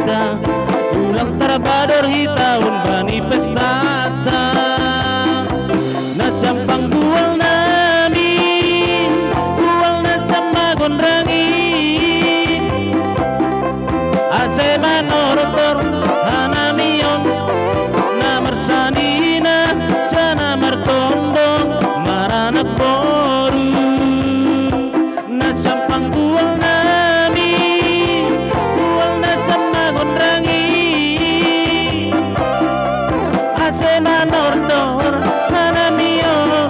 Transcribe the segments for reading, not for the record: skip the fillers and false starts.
pesta ulang terbadur hitaun bani pestata nasampang bual nami bual nasama gondrangi ase manorotor hanamion namarsanina jana martondong maranak boru nasampang bual nami bual nasama gondrangi ase manorotor hanamion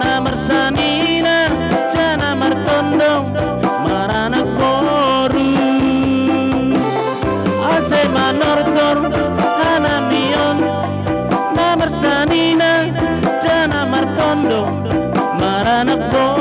namarsanina jana martondong maranak boru ase manorotor hanamion namarsanina jana martondong maranak boru